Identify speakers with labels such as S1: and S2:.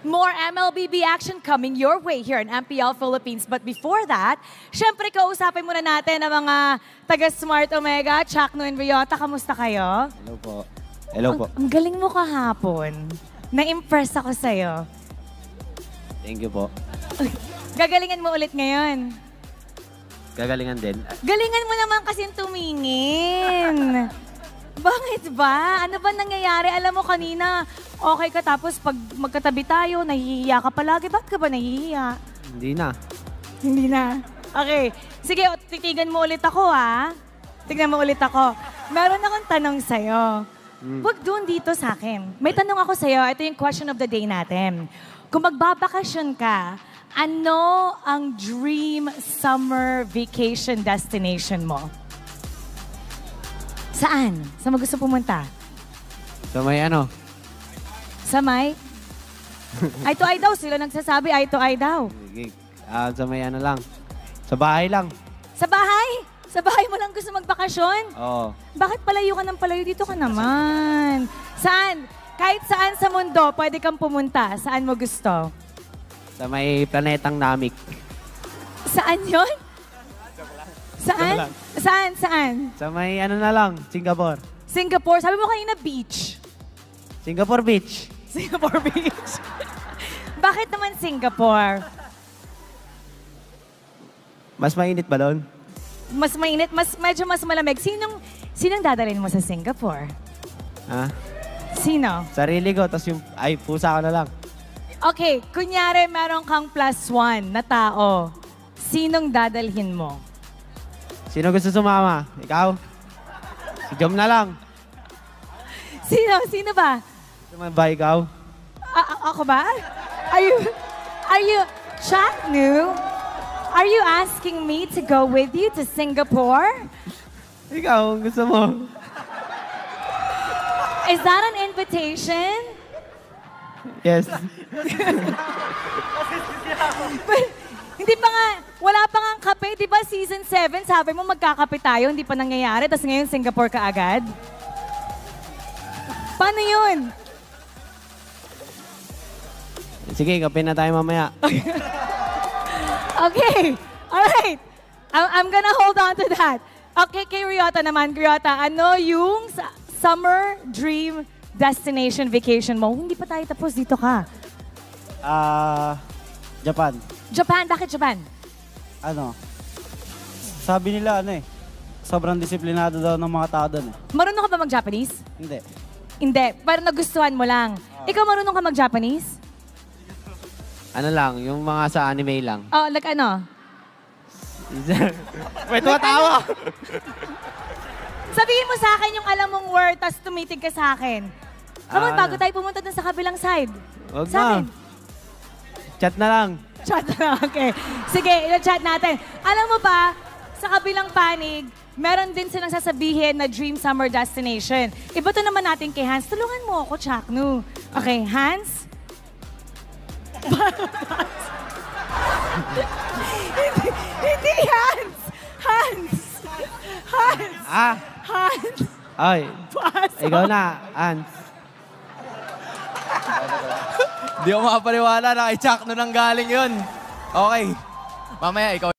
S1: More MLBB action coming your way here in MPL Philippines. But before that, syempre kausapin muna natin ang mga taga-Smart Omega, Chacno and Ryota. Kamusta kayo?
S2: Hello po. Hello po.
S1: Ang galing mo kahapon. Na-impress ako sa'yo.
S2: Thank you po.
S1: Gagalingan mo ulit ngayon.
S2: Gagalingan din.
S1: Galingan mo naman kasi tumingin. Bakit ba? Ano ba nangyayari? Alam mo kanina, okay ka tapos pag magkatabi tayo, nahihiya ka palagi. Bakit ka ba nahihiya?
S2: Hindi na.
S1: Hindi na. Okay. Sige, titigan mo ulit ako ha. Tignan mo ulit ako. Meron akong tanong sa'yo. Huwag doon dito sa akin. May tanong ako sa'yo. Ito yung question of the day natin. Kung magbabakasyon ka, ano ang dream summer vacation destination mo? Saan? Saan mo gusto pumunta?
S2: So may ano?
S1: Sa may? Eye to eye daw. Sila nagsasabi eye to eye daw.
S2: Sige. Sa may ano lang. Sa bahay lang.
S1: Sa bahay? Sa bahay mo lang gusto magbakasyon?
S2: Oo.
S1: Bakit palayo ka ng palayo? Dito ka naman. Saan? Kahit saan sa mundo, pwede kang pumunta. Saan mo gusto?
S2: Sa may planetang Namik.
S1: Saan yon? Saan? Saan? Saan?
S2: Sa may ano na lang, Singapore.
S1: Singapore. Sabi mo kanina beach.
S2: Singapore Beach.
S1: Singapore beach. Bakit naman Singapore?
S2: Mas mainit ba doon?
S1: Mas mainit, medyo mas malamig. Sinong dadalhin mo sa Singapore?
S2: Ha?
S1: Sino?
S2: Sarili ko, tapos yung, pusa ko na lang.
S1: Okay, kunyari meron kang +1 na tao. Sinong dadalhin mo?
S2: Sino gusto sumama? Ikaw? Si Jom na lang.
S1: Sino ba?
S2: Sumama ba ikaw?
S1: Ako ba? Are you, Chacno? Are you asking me to go with you to Singapore?
S2: Ikaw, gusto mo?
S1: Is that an invitation?
S2: Yes.
S1: But, hindi pa nga, wala pa nga ang kape. Di ba season 7, sabi mo magkakape tayo, hindi pa nangyayari. Tapos ngayon Singapore ka agad. Paano yun?
S2: Sige, kape na tayo mamaya.
S1: Okay. Alright. I'm gonna hold on to that. Okay, kay Ryota naman. Ryota, ano yung summer dream destination vacation mo? Hindi pa tayo tapos. Dito ka.
S3: Japan.
S1: Japan. Bakit Japan?
S3: Ano? Sabi nila sobrang disiplinado daw ng mga tao doon eh.
S1: Marunong ka ba mag-Japanese?
S3: Hindi.
S1: Hindi. Pero nagustuhan mo lang. Ikaw marunong ka mag-Japanese?
S2: Ano lang, yung mga sa anime lang.
S1: Oh, like ano?
S2: May tumatawa!
S1: Sabihin mo sa akin yung alam mong word, tapos tumitig ka sa akin. Come on, bago tayo pumunta dun sa kabilang side.
S2: Huwag
S1: Sa
S2: na.
S1: akin.
S2: Chat na lang.
S1: Chat na, okay. Sige, ilo-chat natin. Alam mo ba, sa kabilang panig, meron din silang sasabihin na dream summer destination. Ibato naman natin kay Hans. Tulungan mo ako, Chacno. Okay, Hans? Hindi Hans! Hans! Hans! Hans!
S2: Ay,
S1: Paso.
S2: ikaw na, Ans.
S4: Di ako makapaniwala na kay Chacno nang galing yun. Okay. Mamaya, ikaw